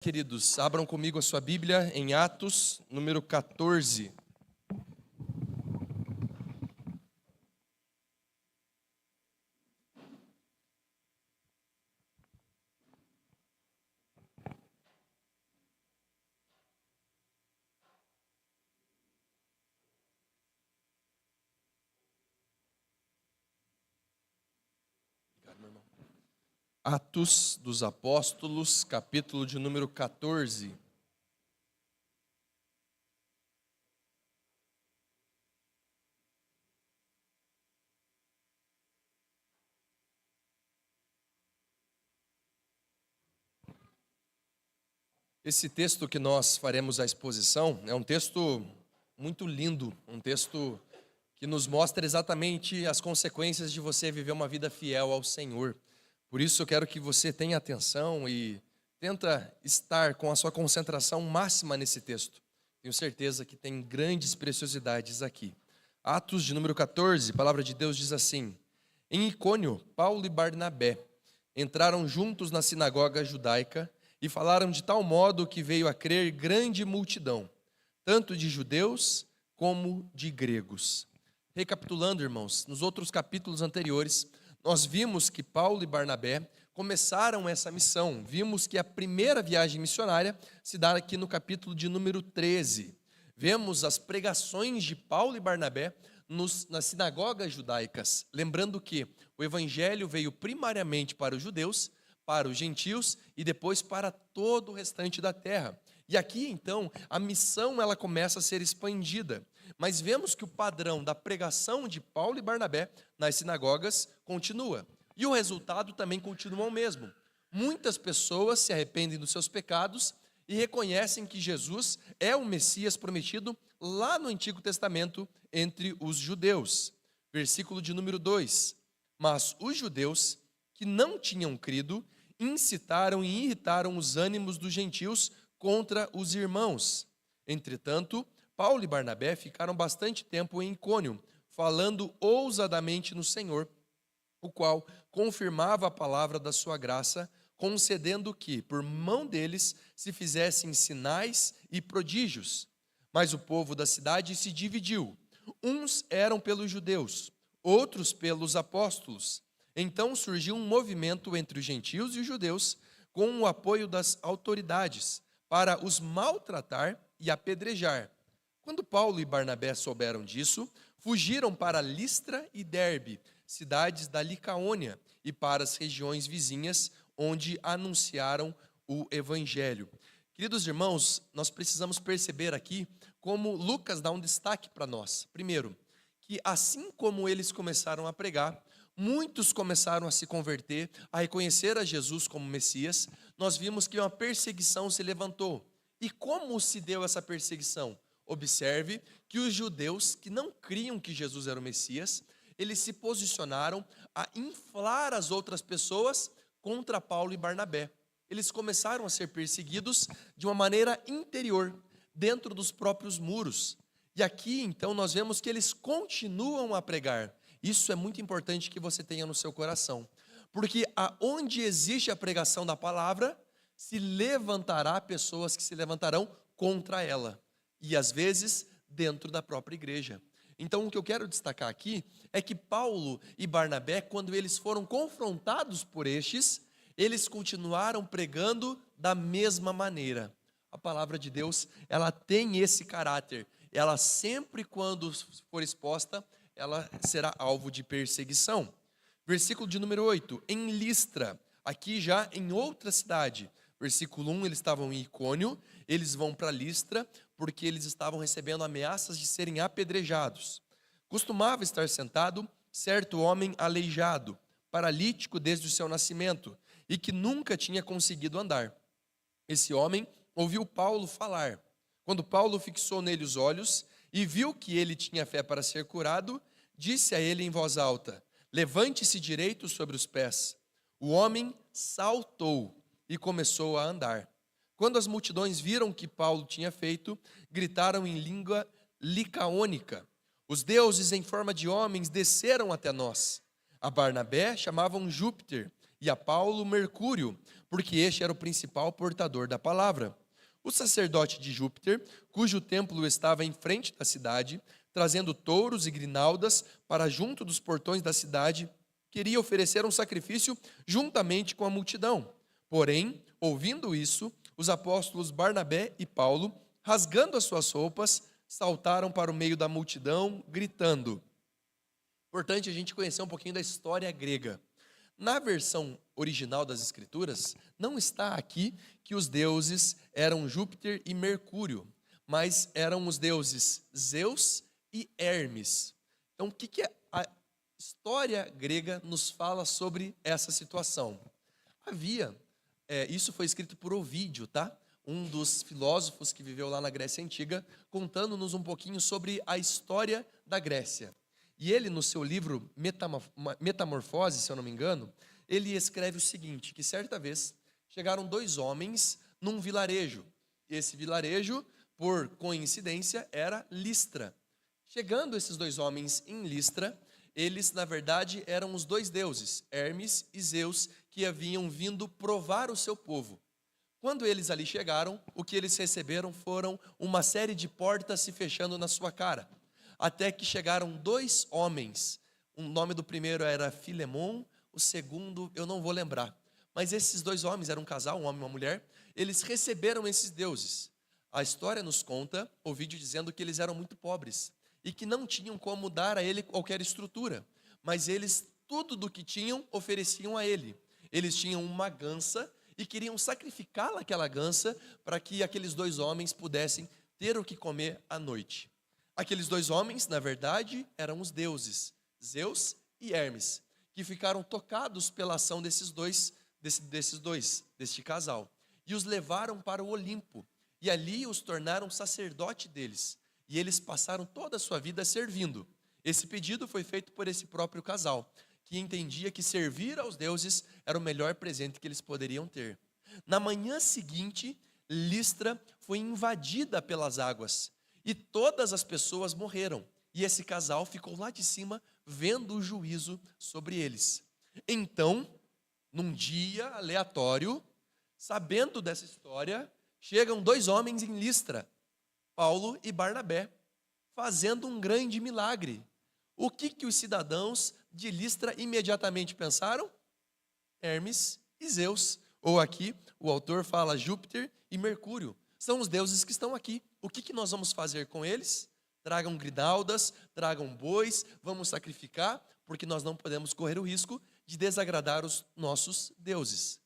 Queridos, abram comigo a sua Bíblia em Atos, número 14. Atos dos Apóstolos, capítulo de número 14. Esse texto que nós faremos a exposição é um texto muito lindo, um texto que nos mostra exatamente as consequências de você viver uma vida fiel ao Senhor. Por isso eu quero que você tenha atenção e tenta estar com a sua concentração máxima nesse texto. Tenho certeza que tem grandes preciosidades aqui. Atos de número 14, a palavra de Deus diz assim: Em Icônio, Paulo e Barnabé entraram juntos na sinagoga judaica e falaram de tal modo que veio a crer grande multidão, tanto de judeus como de gregos. Recapitulando, irmãos, nos outros capítulos anteriores, nós vimos que Paulo e Barnabé começaram essa missão. Vimos que a primeira viagem missionária se dá aqui no capítulo de número 13. Vemos as pregações de Paulo e Barnabé nas sinagogas judaicas. Lembrando que o evangelho veio primariamente para os judeus, para os gentios e depois para todo o restante da terra. E aqui, então, a missão ela começa a ser expandida. Mas vemos que o padrão da pregação de Paulo e Barnabé nas sinagogas continua. E o resultado também continua o mesmo. Muitas pessoas se arrependem dos seus pecados e reconhecem que Jesus é o Messias prometido lá no Antigo Testamento entre os judeus. Versículo de número 2. Mas os judeus que não tinham crido incitaram e irritaram os ânimos dos gentios contra os irmãos. Entretanto, Paulo e Barnabé ficaram bastante tempo em Icônio, falando ousadamente no Senhor, o qual confirmava a palavra da sua graça, concedendo que, por mão deles, se fizessem sinais e prodígios. Mas o povo da cidade se dividiu. Uns eram pelos judeus, outros pelos apóstolos. Então surgiu um movimento entre os gentios e os judeus, com o apoio das autoridades, para os maltratar e apedrejar. Quando Paulo e Barnabé souberam disso, fugiram para Listra e Derbe, cidades da Licaônia, e para as regiões vizinhas, onde anunciaram o evangelho. Queridos irmãos, nós precisamos perceber aqui como Lucas dá um destaque para nós. Primeiro, que assim como eles começaram a pregar, muitos começaram a se converter, a reconhecer a Jesus como Messias. Nós vimos que uma perseguição se levantou. E como se deu essa perseguição? Observe que os judeus que não criam que Jesus era o Messias, eles se posicionaram a inflar as outras pessoas contra Paulo e Barnabé. Eles começaram a ser perseguidos de uma maneira interior, dentro dos próprios muros. E aqui, então, nós vemos que eles continuam a pregar. Isso é muito importante que você tenha no seu coração. Porque aonde existe a pregação da palavra, se levantará pessoas que se levantarão contra ela. E às vezes dentro da própria igreja. Então o que eu quero destacar aqui é que Paulo e Barnabé, quando eles foram confrontados por estes, eles continuaram pregando da mesma maneira. A palavra de Deus, ela tem esse caráter. Ela sempre, quando for exposta, ela será alvo de perseguição. Versículo de número 8, em Listra, aqui já em outra cidade. Versículo 1, eles estavam em Icônio, eles vão para Listra, porque eles estavam recebendo ameaças de serem apedrejados. Costumava estar sentado certo homem aleijado, paralítico desde o seu nascimento, e que nunca tinha conseguido andar. Esse homem ouviu Paulo falar. Quando Paulo fixou nele os olhos e viu que ele tinha fé para ser curado, disse a ele em voz alta: levante-se direito sobre os pés. O homem saltou e começou a andar. Quando as multidões viram o que Paulo tinha feito, gritaram em língua licaônica: os deuses em forma de homens desceram até nós. A Barnabé chamavam Júpiter e a Paulo Mercúrio, porque este era o principal portador da palavra. O sacerdote de Júpiter, cujo templo estava em frente da cidade, trazendo touros e grinaldas para junto dos portões da cidade, queria oferecer um sacrifício juntamente com a multidão. Porém, ouvindo isso, os apóstolos Barnabé e Paulo, rasgando as suas roupas, saltaram para o meio da multidão, gritando. Importante a gente conhecer um pouquinho da história grega. Na versão original das Escrituras, não está aqui que os deuses eram Júpiter e Mercúrio, mas eram os deuses Zeus e Hermes. Então, o que a história grega nos fala sobre essa situação? Isso foi escrito por Ovídio, tá? Um dos filósofos que viveu lá na Grécia Antiga, contando-nos um pouquinho sobre a história da Grécia. E ele, no seu livro Metamorfose, se eu não me engano, ele escreve o seguinte, que certa vez chegaram dois homens num vilarejo. E esse vilarejo, por coincidência, era Listra. Chegando esses dois homens em Listra, eles, na verdade, eram os dois deuses, Hermes e Zeus, que haviam vindo provar o seu povo. Quando eles ali chegaram, o que eles receberam foram uma série de portas se fechando na sua cara. Até que chegaram dois homens. O nome do primeiro era Filemon, o segundo eu não vou lembrar. Mas esses dois homens, eram um casal, um homem e uma mulher, eles receberam esses deuses. A história nos conta, Ovídio dizendo que eles eram muito pobres e que não tinham como dar a ele qualquer estrutura. Mas eles, tudo do que tinham, ofereciam a ele. Eles tinham uma gança e queriam sacrificá-la, aquela gança, para que aqueles dois homens pudessem ter o que comer à noite. Aqueles dois homens, na verdade, eram os deuses, Zeus e Hermes, que ficaram tocados pela ação deste casal, e os levaram para o Olimpo, e ali os tornaram sacerdote deles, e eles passaram toda a sua vida servindo. Esse pedido foi feito por esse próprio casal, que entendia que servir aos deuses era o melhor presente que eles poderiam ter. Na manhã seguinte, Listra foi invadida pelas águas, e todas as pessoas morreram, e esse casal ficou lá de cima, vendo o juízo sobre eles. Então, num dia aleatório, sabendo dessa história, chegam dois homens em Listra, Paulo e Barnabé, fazendo um grande milagre. O que os cidadãos de Listra imediatamente pensaram? Hermes e Zeus, ou aqui o autor fala Júpiter e Mercúrio, são os deuses que estão aqui. O que nós vamos fazer com eles? Tragam grinaldas, tragam bois, vamos sacrificar, porque nós não podemos correr o risco de desagradar os nossos deuses.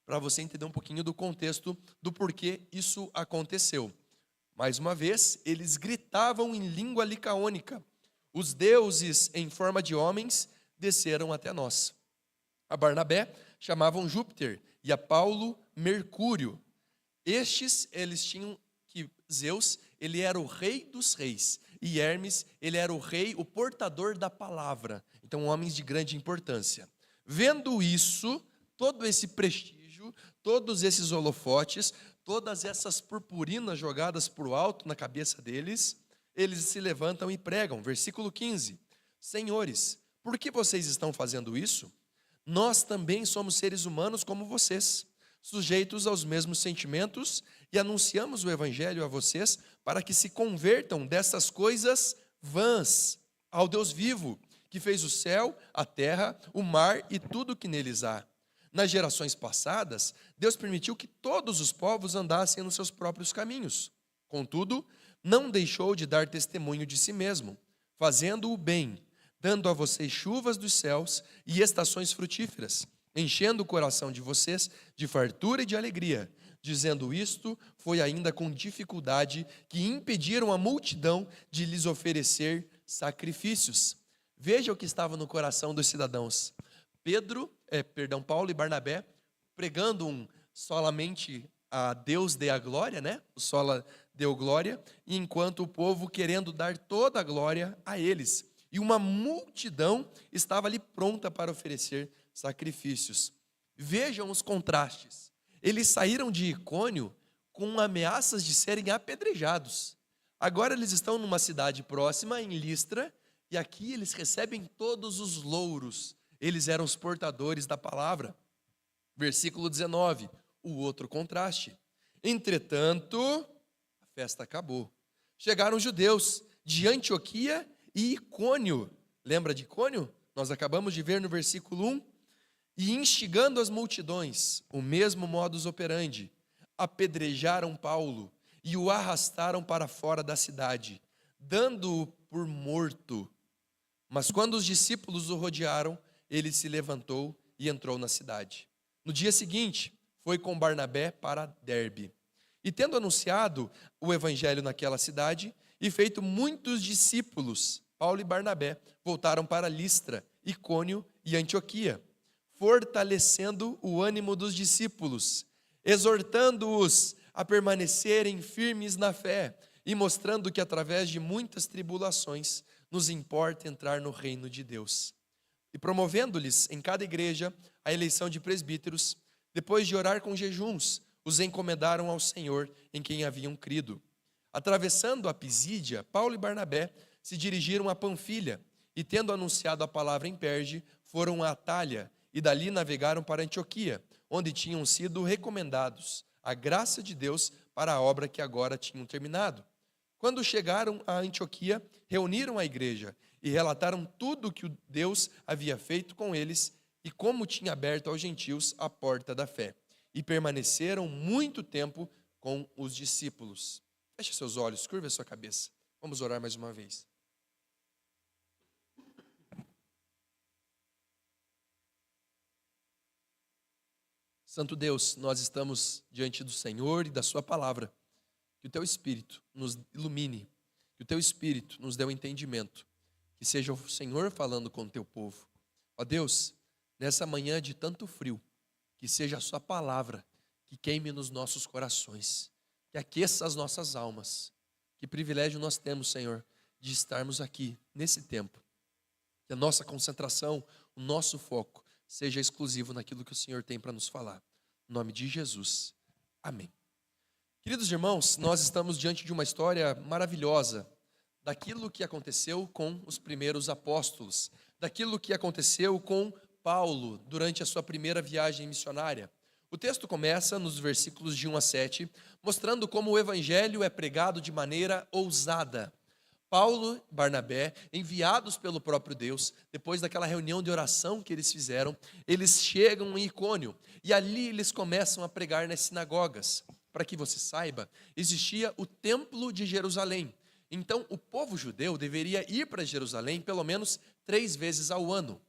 Para você entender um pouquinho do contexto do porquê isso aconteceu. Mais uma vez, eles gritavam em língua licaônica. Os deuses em forma de homens desceram até nós. A Barnabé chamavam Júpiter e a Paulo Mercúrio. Estes, eles tinham que Zeus, ele era o rei dos reis, e Hermes, ele era o rei, o portador da palavra. Então, homens de grande importância. Vendo isso, todo esse prestígio, todos esses holofotes, todas essas purpurinas jogadas por alto na cabeça deles, eles se levantam e pregam. Versículo 15. Senhores, por que vocês estão fazendo isso? Nós também somos seres humanos como vocês, sujeitos aos mesmos sentimentos, e anunciamos o evangelho a vocês para que se convertam dessas coisas vãs ao Deus vivo, que fez o céu, a terra, o mar e tudo o que neles há. Nas gerações passadas, Deus permitiu que todos os povos andassem nos seus próprios caminhos. Contudo, não deixou de dar testemunho de si mesmo, fazendo o bem, dando a vocês chuvas dos céus e estações frutíferas, enchendo o coração de vocês de fartura e de alegria. Dizendo isto, foi ainda com dificuldade que impediram a multidão de lhes oferecer sacrifícios. Veja o que estava no coração dos cidadãos. Paulo e Barnabé, pregando solamente a Deus dê a glória, né? O sola deu glória, e enquanto o povo querendo dar toda a glória a eles. E uma multidão estava ali pronta para oferecer sacrifícios. Vejam os contrastes. Eles saíram de Icônio com ameaças de serem apedrejados. Agora eles estão numa cidade próxima, em Listra, e aqui eles recebem todos os louros. Eles eram os portadores da palavra. Versículo 19, o outro contraste. Entretanto, a festa acabou. Chegaram os judeus de Antioquia e Icônio. Lembra de Icônio? Nós acabamos de ver no versículo 1. E instigando as multidões, o mesmo modus operandi, apedrejaram Paulo e o arrastaram para fora da cidade, dando-o por morto. Mas quando os discípulos o rodearam, ele se levantou e entrou na cidade. No dia seguinte, foi com Barnabé para Derbe. E tendo anunciado o evangelho naquela cidade e feito muitos discípulos, Paulo e Barnabé voltaram para Listra, Icônio e Antioquia, fortalecendo o ânimo dos discípulos, exortando-os a permanecerem firmes na fé e mostrando que através de muitas tribulações nos importa entrar no reino de Deus. E promovendo-lhes em cada igreja a eleição de presbíteros, depois de orar com jejuns, os encomendaram ao Senhor em quem haviam crido. Atravessando a Pisídia, Paulo e Barnabé se dirigiram a Panfilha e, tendo anunciado a palavra em Perge, foram a Atália e dali navegaram para Antioquia, onde tinham sido recomendados a graça de Deus para a obra que agora tinham terminado. Quando chegaram a Antioquia, reuniram a igreja e relataram tudo o que o Deus havia feito com eles e como tinha aberto aos gentios a porta da fé. E permaneceram muito tempo com os discípulos. Feche seus olhos, curva a sua cabeça. Vamos orar mais uma vez. Santo Deus, nós estamos diante do Senhor e da sua palavra. Que o teu Espírito nos ilumine, que o teu Espírito nos dê o entendimento, que seja o Senhor falando com o teu povo. Ó Deus, nessa manhã de tanto frio, que seja a sua palavra que queime nos nossos corações, que aqueça as nossas almas. Que privilégio nós temos, Senhor, de estarmos aqui nesse tempo. Que a nossa concentração, o nosso foco, seja exclusivo naquilo que o Senhor tem para nos falar. Em nome de Jesus. Amém. Queridos irmãos, nós estamos diante de uma história maravilhosa, daquilo que aconteceu com os primeiros apóstolos, daquilo que aconteceu com Paulo durante a sua primeira viagem missionária. O texto começa nos versículos de 1 a 7, mostrando como o evangelho é pregado de maneira ousada. Paulo e Barnabé, enviados pelo próprio Deus, depois daquela reunião de oração que eles fizeram, eles chegam em Icônio e ali eles começam a pregar nas sinagogas. Para que você saiba, existia o Templo de Jerusalém. Então, o povo judeu deveria ir para Jerusalém pelo menos 3 vezes ao ano.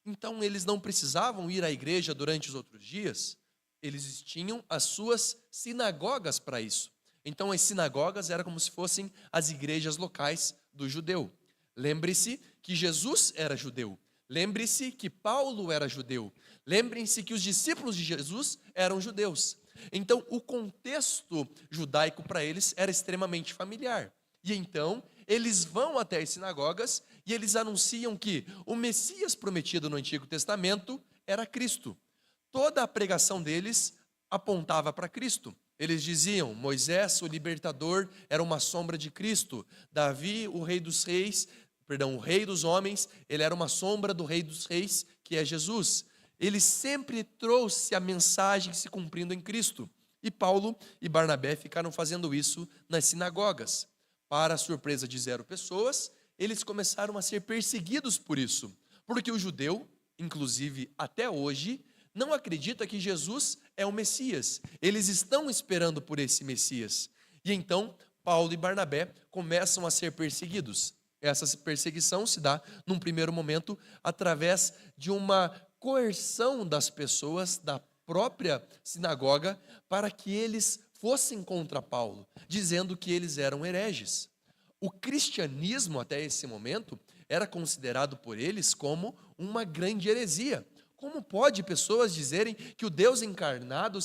Então, eles não precisavam ir à igreja durante os outros dias. Eles tinham as suas sinagogas para isso. Então, as sinagogas eram como se fossem as igrejas locais do judeu. Lembre-se que Jesus era judeu. Lembre-se que Paulo era judeu. Lembrem-se que os discípulos de Jesus eram judeus. Então, o contexto judaico para eles era extremamente familiar. E então, eles vão até as sinagogas e eles anunciam que o Messias prometido no Antigo Testamento era Cristo. Toda a pregação deles apontava para Cristo. Eles diziam, Moisés, o libertador, era uma sombra de Cristo. Davi, o rei dos reis, o rei dos homens, ele era uma sombra do rei dos reis, que é Jesus. Ele sempre trouxe a mensagem se cumprindo em Cristo. E Paulo e Barnabé ficaram fazendo isso nas sinagogas. Para a surpresa de 0 pessoas, eles começaram a ser perseguidos por isso. Porque o judeu, inclusive até hoje, não acredita que Jesus é o Messias. Eles estão esperando por esse Messias. E então, Paulo e Barnabé começam a ser perseguidos. Essa perseguição se dá, num primeiro momento, através de uma coerção das pessoas da própria sinagoga para que eles fossem contra Paulo, dizendo que eles eram hereges. O cristianismo, até esse momento, era considerado por eles como uma grande heresia. Como pode pessoas dizerem que o Deus encarnado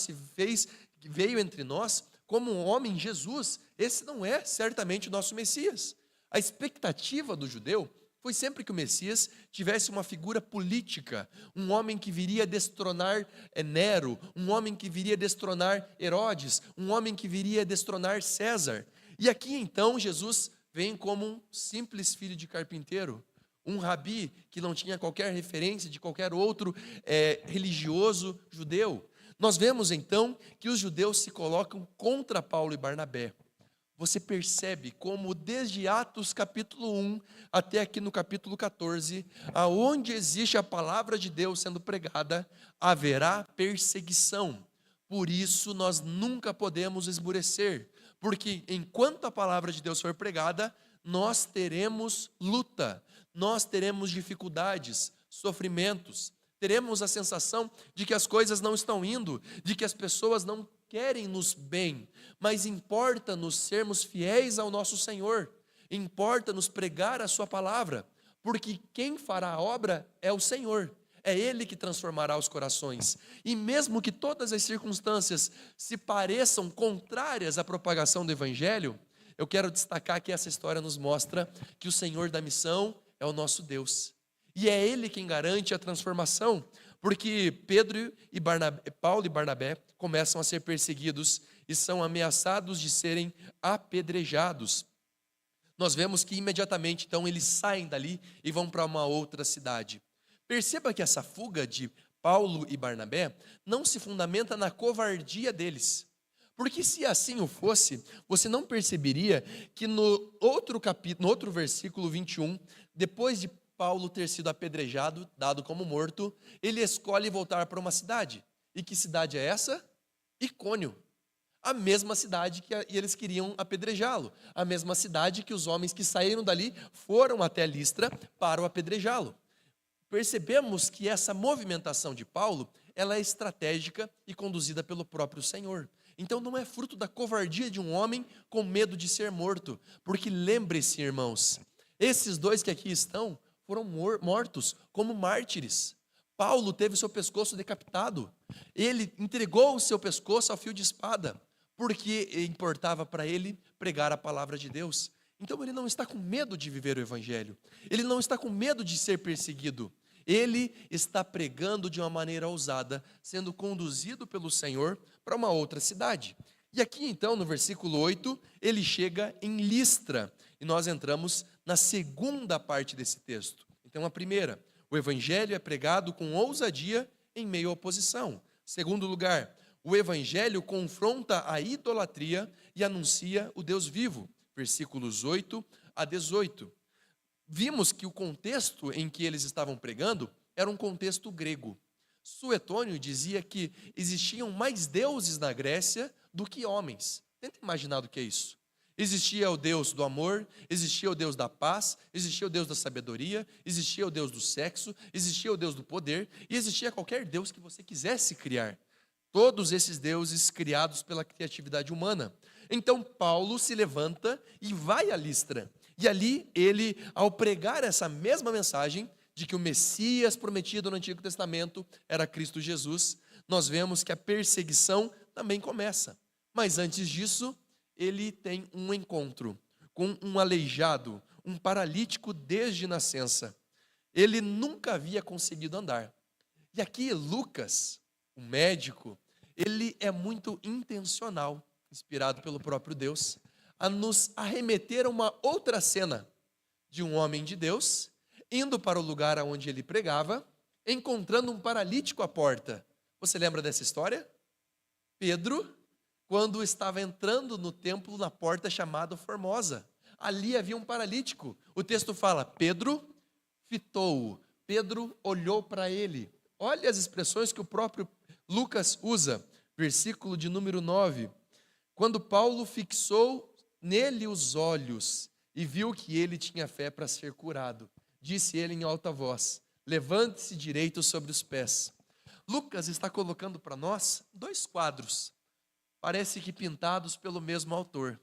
veio entre nós como um homem, Jesus? Esse não é certamente o nosso Messias. A expectativa do judeu foi sempre que o Messias tivesse uma figura política, um homem que viria destronar Nero, um homem que viria destronar Herodes, um homem que viria destronar César. E aqui então Jesus vem como um simples filho de carpinteiro, um rabi que não tinha qualquer referência de qualquer outro religioso judeu. Nós vemos então que os judeus se colocam contra Paulo e Barnabé. Você percebe como desde Atos capítulo 1 até aqui no capítulo 14, aonde existe a palavra de Deus sendo pregada, haverá perseguição. Por isso nós nunca podemos esmorecer, porque enquanto a palavra de Deus for pregada, nós teremos luta, nós teremos dificuldades, sofrimentos, teremos a sensação de que as coisas não estão indo, de que as pessoas não querem-nos bem, mas importa-nos sermos fiéis ao nosso Senhor, importa-nos pregar a sua palavra, porque quem fará a obra é o Senhor, é Ele que transformará os corações. E mesmo que todas as circunstâncias se pareçam contrárias à propagação do Evangelho, eu quero destacar que essa história nos mostra que o Senhor da missão é o nosso Deus. E é Ele quem garante a transformação, porque Paulo e Barnabé começam a ser perseguidos e são ameaçados de serem apedrejados. Nós vemos que imediatamente, então, eles saem dali e vão para uma outra cidade. Perceba que essa fuga de Paulo e Barnabé não se fundamenta na covardia deles. Porque se assim o fosse, você não perceberia que no outro versículo 21, depois de Paulo ter sido apedrejado, dado como morto, ele escolhe voltar para uma cidade. E que cidade é essa? Icônio. A mesma cidade que eles queriam apedrejá-lo. A mesma cidade que os homens que saíram dali foram até Listra para o apedrejá-lo. Percebemos que essa movimentação de Paulo, ela é estratégica e conduzida pelo próprio Senhor. Então não é fruto da covardia de um homem com medo de ser morto. Porque lembre-se, irmãos, esses dois que aqui estão foram mortos como mártires. Paulo teve seu pescoço decapitado. Ele entregou o seu pescoço ao fio de espada, porque importava para ele pregar a palavra de Deus. Então ele não está com medo de viver o evangelho. Ele não está com medo de ser perseguido. Ele está pregando de uma maneira ousada, sendo conduzido pelo Senhor para uma outra cidade. E aqui então, no versículo 8, ele chega em Listra, e nós entramos na segunda parte desse texto. Então, a primeira, o evangelho é pregado com ousadia em meio à oposição. Segundo lugar, o evangelho confronta a idolatria e anuncia o Deus vivo. Versículos 8 a 18. Vimos que o contexto em que eles estavam pregando era um contexto grego. Suetônio dizia que existiam mais deuses na Grécia do que homens. Tenta imaginar o que é isso. Existia o Deus do amor, existia o Deus da paz, existia o Deus da sabedoria, existia o Deus do sexo, existia o Deus do poder, e existia qualquer Deus que você quisesse criar. Todos esses deuses criados pela criatividade humana. Então Paulo se levanta e vai a Listra. E ali ele, ao pregar essa mesma mensagem de que o Messias prometido no Antigo Testamento era Cristo Jesus, nós vemos que a perseguição também começa. Mas antes disso, ele tem um encontro com um aleijado, um paralítico desde nascença. Ele nunca havia conseguido andar. E aqui Lucas, o médico, ele é muito intencional, inspirado pelo próprio Deus, a nos arremeter a uma outra cena de um homem de Deus, indo para o lugar onde ele pregava, encontrando um paralítico à porta. Você lembra dessa história? Pedro, quando estava entrando no templo, na porta chamada Formosa, ali havia um paralítico. O texto fala, Pedro fitou-o, Pedro olhou para ele. Olha as expressões que o próprio Lucas usa, versículo de número 9. Quando Paulo fixou nele os olhos e viu que ele tinha fé para ser curado, disse ele em alta voz, levante-se direito sobre os pés. Lucas está colocando para nós dois quadros, parece que pintados pelo mesmo autor.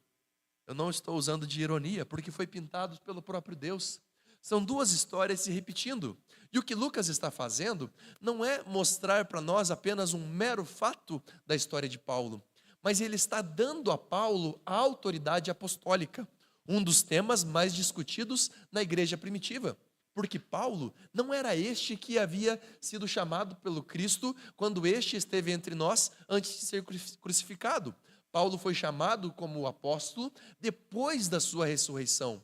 Eu não estou usando de ironia, porque foi pintado pelo próprio Deus. São duas histórias se repetindo. E o que Lucas está fazendo não é mostrar para nós apenas um mero fato da história de Paulo, mas ele está dando a Paulo a autoridade apostólica, um dos temas mais discutidos na igreja primitiva. Porque Paulo não era este que havia sido chamado pelo Cristo quando este esteve entre nós antes de ser crucificado. Paulo foi chamado como apóstolo depois da sua ressurreição.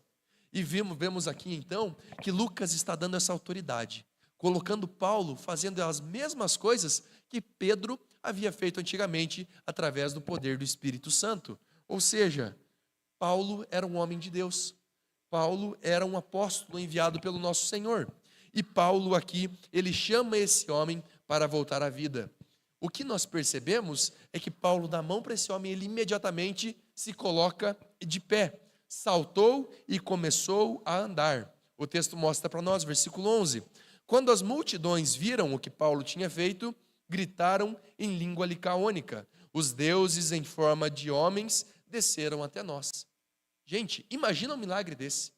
E vemos aqui então que Lucas está dando essa autoridade, colocando Paulo fazendo as mesmas coisas que Pedro havia feito antigamente através do poder do Espírito Santo. Ou seja, Paulo era um homem de Deus. Paulo era um apóstolo enviado pelo nosso Senhor. E Paulo aqui, ele chama esse homem para voltar à vida. O que nós percebemos é que Paulo dá a mão para esse homem, ele imediatamente se coloca de pé, saltou e começou a andar. O texto mostra para nós, versículo 11. Quando as multidões viram o que Paulo tinha feito, gritaram em língua licaônica: os deuses em forma de homens desceram até nós. Gente, imagina um milagre desse.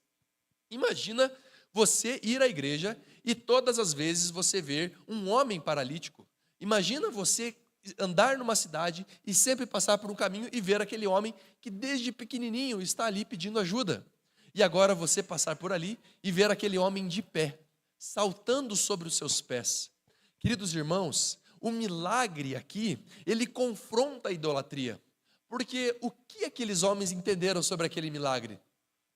Imagina você ir à igreja e todas as vezes você ver um homem paralítico. Imagina você andar numa cidade e sempre passar por um caminho e ver aquele homem que desde pequenininho está ali pedindo ajuda. E agora você passar por ali e ver aquele homem de pé, saltando sobre os seus pés. Queridos irmãos, o milagre aqui, ele confronta a idolatria. Porque o que aqueles homens entenderam sobre aquele milagre?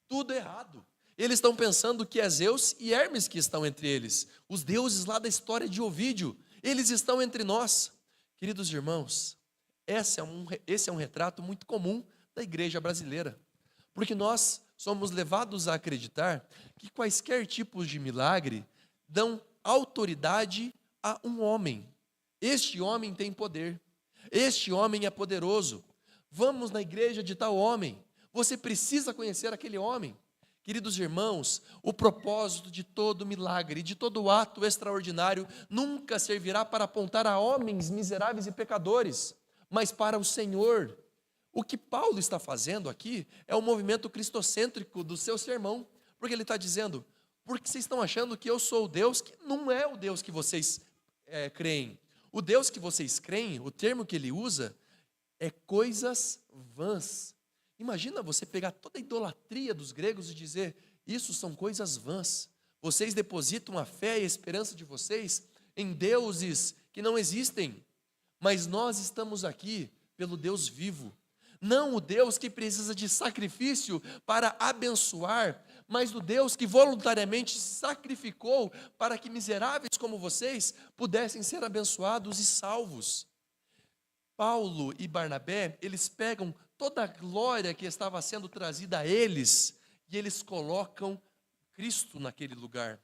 Tudo errado. Eles estão pensando que é Zeus e Hermes que estão entre eles. Os deuses lá da história de Ovídio, eles estão entre nós. Queridos irmãos, esse é um retrato muito comum da igreja brasileira. Porque nós somos levados a acreditar que quaisquer tipos de milagre dão autoridade a um homem. Este homem tem poder. Este homem é poderoso. Vamos na igreja de tal homem. Você precisa conhecer aquele homem. Queridos irmãos, o propósito de todo milagre, de todo ato extraordinário, nunca servirá para apontar a homens miseráveis e pecadores, mas para o Senhor. O que Paulo está fazendo aqui é um movimento cristocêntrico do seu sermão, porque ele está dizendo: porque vocês estão achando que eu sou o Deus que não é o Deus que vocês creem. O Deus que vocês creem, o termo que ele usa, é coisas vãs. Imagina você pegar toda a idolatria dos gregos e dizer: isso são coisas vãs. Vocês depositam a fé e a esperança de vocês em deuses que não existem. Mas nós estamos aqui pelo Deus vivo. Não o Deus que precisa de sacrifício para abençoar, mas o Deus que voluntariamente se sacrificou para que miseráveis como vocês pudessem ser abençoados e salvos. Paulo e Barnabé, eles pegam toda a glória que estava sendo trazida a eles e eles colocam Cristo naquele lugar.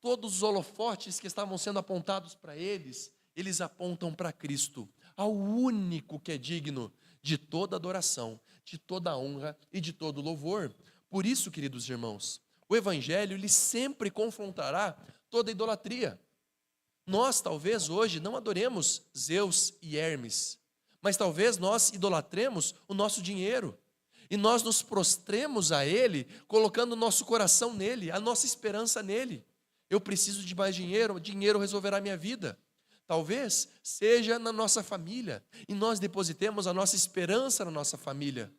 Todos os holofotes que estavam sendo apontados para eles, eles apontam para Cristo, ao único que é digno de toda adoração, de toda honra e de todo louvor. Por isso, queridos irmãos, o Evangelho ele sempre confrontará toda idolatria. Nós talvez hoje não adoremos Zeus e Hermes, mas talvez nós idolatremos o nosso dinheiro, e nós nos prostremos a ele, colocando o nosso coração nele, a nossa esperança nele. Eu preciso de mais dinheiro, o dinheiro resolverá a minha vida. Talvez seja na nossa família, e nós depositemos a nossa esperança na nossa família.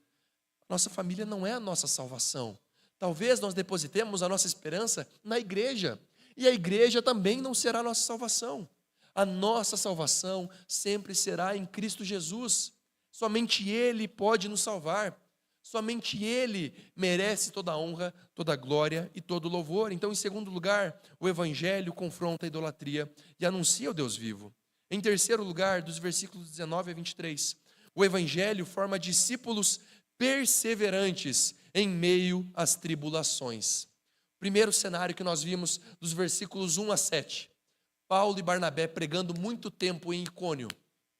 Nossa família não é a nossa salvação. Talvez nós depositemos a nossa esperança na igreja, e a igreja também não será a nossa salvação. A nossa salvação sempre será em Cristo Jesus. Somente Ele pode nos salvar. Somente Ele merece toda a honra, toda a glória e todo o louvor. Então, em segundo lugar, o Evangelho confronta a idolatria e anuncia o Deus vivo. Em terceiro lugar, dos versículos 19 a 23, o Evangelho forma discípulos perseverantes em meio às tribulações. Primeiro cenário que nós vimos dos versículos 1 a 7. Paulo e Barnabé pregando muito tempo em Icônio,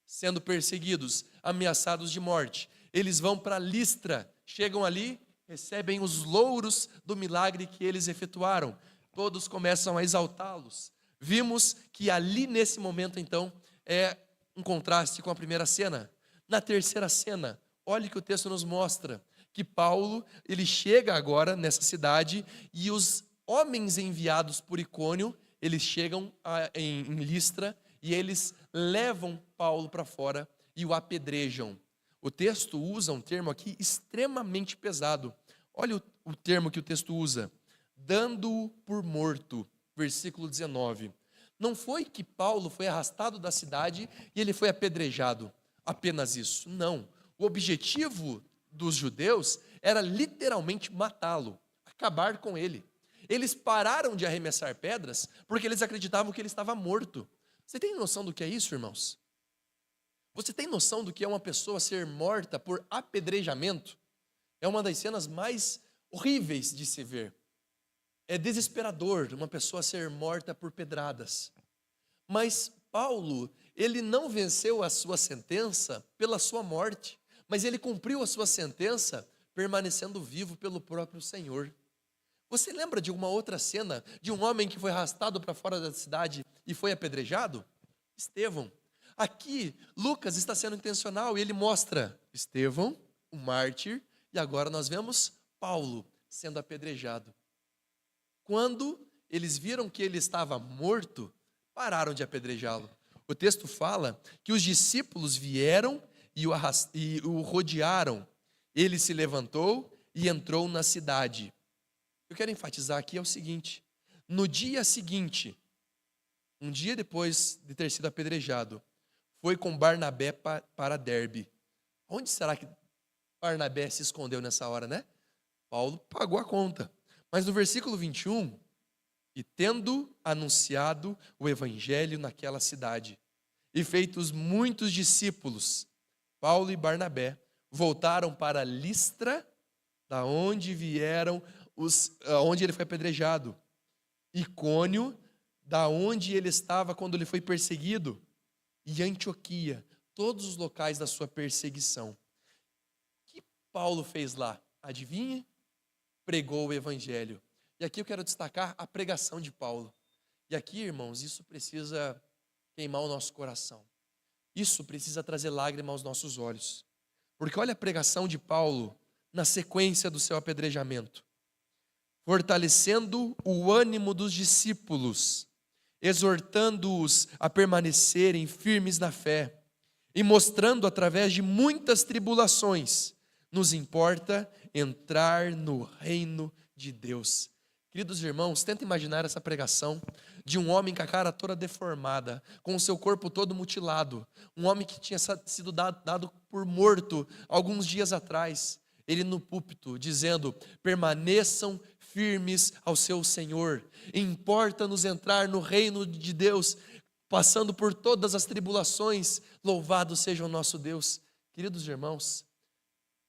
sendo perseguidos, ameaçados de morte. Eles vão para Listra, chegam ali, recebem os louros do milagre que eles efetuaram. Todos começam a exaltá-los. Vimos que ali nesse momento então é um contraste com a primeira cena. Na terceira cena, olhe que o texto nos mostra que Paulo, ele chega agora nessa cidade e os homens enviados por Icônio, eles chegam em Listra e eles levam Paulo para fora e o apedrejam. O texto usa um termo aqui extremamente pesado. Olha o termo que o texto usa: dando-o por morto, versículo 19. Não foi que Paulo foi arrastado da cidade e ele foi apedrejado, apenas isso. Não. O objetivo dos judeus era literalmente matá-lo, acabar com ele. Eles pararam de arremessar pedras porque eles acreditavam que ele estava morto. Você tem noção do que é isso, irmãos? Você tem noção do que é uma pessoa ser morta por apedrejamento? É uma das cenas mais horríveis de se ver. É desesperador uma pessoa ser morta por pedradas. Mas Paulo, ele não venceu a sua sentença pela sua morte, mas ele cumpriu a sua sentença permanecendo vivo pelo próprio Senhor. Você lembra de uma outra cena de um homem que foi arrastado para fora da cidade e foi apedrejado? Estevão. Aqui, Lucas está sendo intencional e ele mostra Estevão, o mártir, e agora nós vemos Paulo sendo apedrejado. Quando eles viram que ele estava morto, pararam de apedrejá-lo. O texto fala que os discípulos vieram e o rodearam. Ele se levantou e entrou na cidade. Eu quero enfatizar aqui é o seguinte: no dia seguinte, um dia depois de ter sido apedrejado, foi com Barnabé para Derbe. Onde será que Barnabé se escondeu nessa hora, né? Paulo pagou a conta. Mas no versículo 21, e tendo anunciado o evangelho naquela cidade, e feitos muitos discípulos, Paulo e Barnabé voltaram para Listra, da onde vieram onde ele foi apedrejado, Icônio, da onde ele estava quando ele foi perseguido, e Antioquia, todos os locais da sua perseguição. O que Paulo fez lá? Adivinhe? Pregou o evangelho. E aqui eu quero destacar a pregação de Paulo. E aqui, irmãos, isso precisa queimar o nosso coração. Isso precisa trazer lágrima aos nossos olhos. Porque olha a pregação de Paulo na sequência do seu apedrejamento. Fortalecendo o ânimo dos discípulos, exortando-os a permanecerem firmes na fé e mostrando através de muitas tribulações, nos importa entrar no reino de Deus. Queridos irmãos, tenta imaginar essa pregação de um homem com a cara toda deformada, com o seu corpo todo mutilado, um homem que tinha sido dado por morto alguns dias atrás, ele no púlpito dizendo: permaneçam firmes ao seu Senhor, importa-nos entrar no reino de Deus, passando por todas as tribulações, louvado seja o nosso Deus. Queridos irmãos,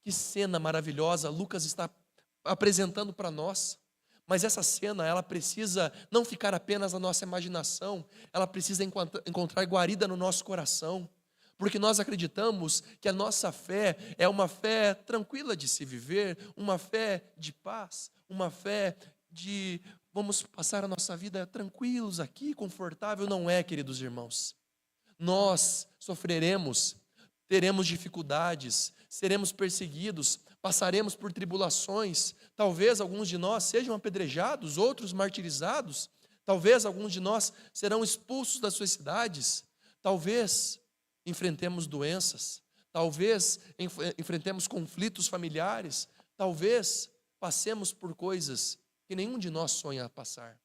que cena maravilhosa Lucas está apresentando para nós. Mas essa cena, ela precisa não ficar apenas na nossa imaginação, ela precisa encontrar guarida no nosso coração, porque nós acreditamos que a nossa fé é uma fé tranquila de se viver, uma fé de paz, uma fé de vamos passar a nossa vida tranquilos aqui, confortável. Não é, queridos irmãos. Nós sofreremos, teremos dificuldades, seremos perseguidos, passaremos por tribulações, talvez alguns de nós sejam apedrejados, outros martirizados, talvez alguns de nós serão expulsos das suas cidades, talvez enfrentemos doenças, talvez enfrentemos conflitos familiares, talvez passemos por coisas que nenhum de nós sonha passar.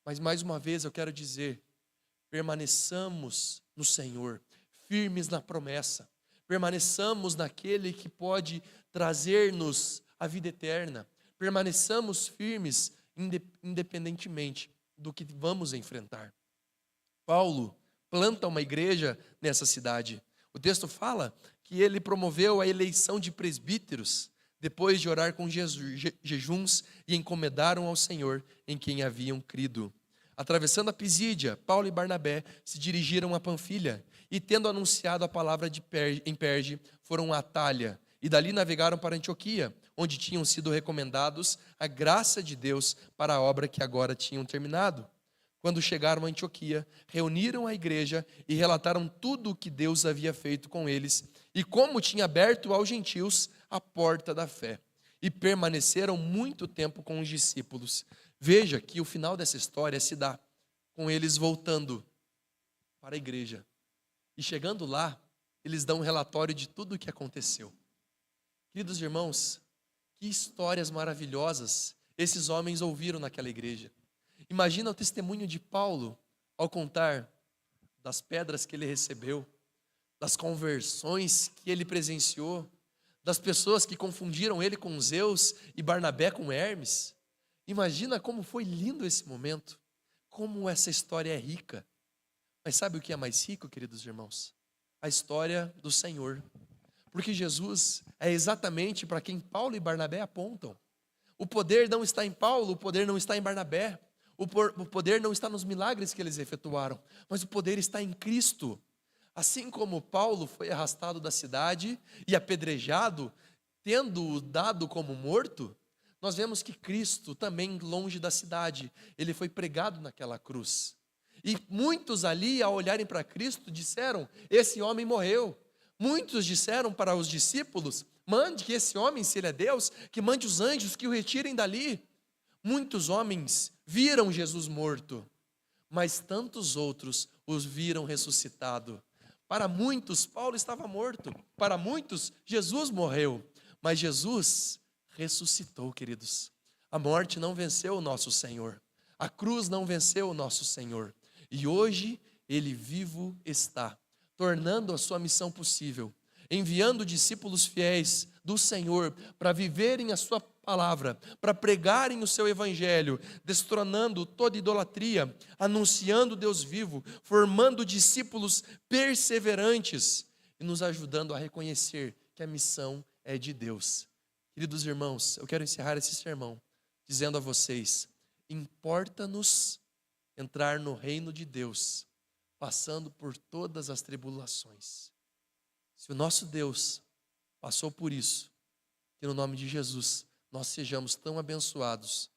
Mas mais uma vez eu quero dizer, permaneçamos no Senhor, firmes na promessa, permaneçamos naquele que pode trazer-nos a vida eterna, permaneçamos firmes independentemente do que vamos enfrentar. Paulo planta uma igreja nessa cidade. O texto fala que ele promoveu a eleição de presbíteros, depois de orar com jejuns e encomendaram ao Senhor em quem haviam crido. Atravessando a Pisídia, Paulo e Barnabé se dirigiram a Panfilha e, tendo anunciado a palavra em Perge, foram a Atália e dali navegaram para Antioquia, onde tinham sido recomendados a graça de Deus para a obra que agora tinham terminado. Quando chegaram a Antioquia, reuniram a igreja e relataram tudo o que Deus havia feito com eles e como tinha aberto aos gentios a porta da fé. E permaneceram muito tempo com os discípulos. Veja que o final dessa história se dá com eles voltando para a igreja. E chegando lá, eles dão um relatório de tudo o que aconteceu. Queridos irmãos, que histórias maravilhosas esses homens ouviram naquela igreja. Imagina o testemunho de Paulo ao contar das pedras que ele recebeu, das conversões que ele presenciou, das pessoas que confundiram ele com Zeus e Barnabé com Hermes. Imagina como foi lindo esse momento, como essa história é rica. Mas sabe o que é mais rico, queridos irmãos? a história do Senhor. Porque Jesus é exatamente para quem Paulo e Barnabé apontam. O poder não está em Paulo, o poder não está em Barnabé, o poder não está nos milagres que eles efetuaram, mas o poder está em Cristo. Assim como Paulo foi arrastado da cidade e apedrejado, tendo-o dado como morto, nós vemos que Cristo também longe da cidade, ele foi pregado naquela cruz. E muitos ali, ao olharem para Cristo, disseram: esse homem morreu. Muitos disseram para os discípulos: mande que esse homem, se ele é Deus, que mande os anjos que o retirem dali. Muitos homens viram Jesus morto, mas tantos outros os viram ressuscitado. Para muitos, Paulo estava morto. Para muitos, Jesus morreu. Mas Jesus ressuscitou, queridos. A morte não venceu o nosso Senhor. A cruz não venceu o nosso Senhor. E hoje ele vivo está, tornando a sua missão possível, enviando discípulos fiéis do Senhor para viverem a sua palavra, para pregarem o seu evangelho, destronando toda idolatria, anunciando Deus vivo, formando discípulos perseverantes e nos ajudando a reconhecer que a missão é de Deus. Queridos irmãos, eu quero encerrar esse sermão dizendo a vocês: importa-nos entrar no reino de Deus, passando por todas as tribulações. Se o nosso Deus passou por isso, que no nome de Jesus nós sejamos tão abençoados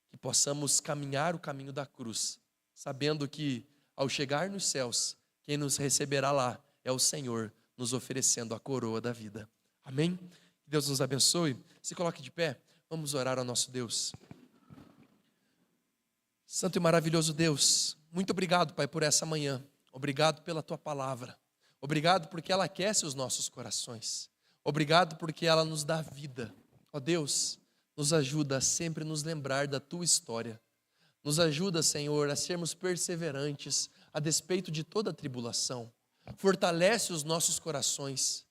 que possamos caminhar o caminho da cruz, sabendo que ao chegar nos céus, quem nos receberá lá é o Senhor, nos oferecendo a coroa da vida. Amém? Que Deus nos abençoe. Se coloque de pé, vamos orar ao nosso Deus. Santo e maravilhoso Deus, muito obrigado, Pai, por essa manhã. Obrigado pela Tua palavra. Obrigado porque ela aquece os nossos corações. Obrigado porque ela nos dá vida. Ó Deus, nos ajuda a sempre nos lembrar da Tua história. Nos ajuda, Senhor, a sermos perseverantes a despeito de toda a tribulação. Fortalece os nossos corações.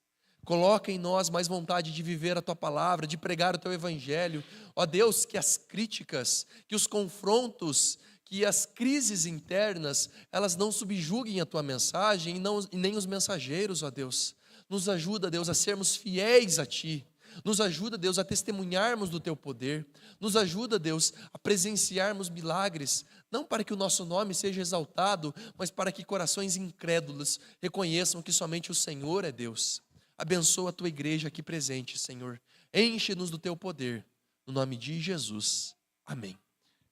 Coloca em nós mais vontade de viver a Tua palavra, de pregar o Teu evangelho. Ó Deus, que as críticas, que os confrontos, que as crises internas, elas não subjuguem a Tua mensagem e nem os mensageiros, ó Deus. Nos ajuda, Deus, a sermos fiéis a Ti. Nos ajuda, Deus, a testemunharmos do Teu poder. Nos ajuda, Deus, a presenciarmos milagres, não para que o nosso nome seja exaltado, mas para que corações incrédulos reconheçam que somente o Senhor é Deus. Abençoa a Tua igreja aqui presente, Senhor. Enche-nos do Teu poder. No nome de Jesus. Amém.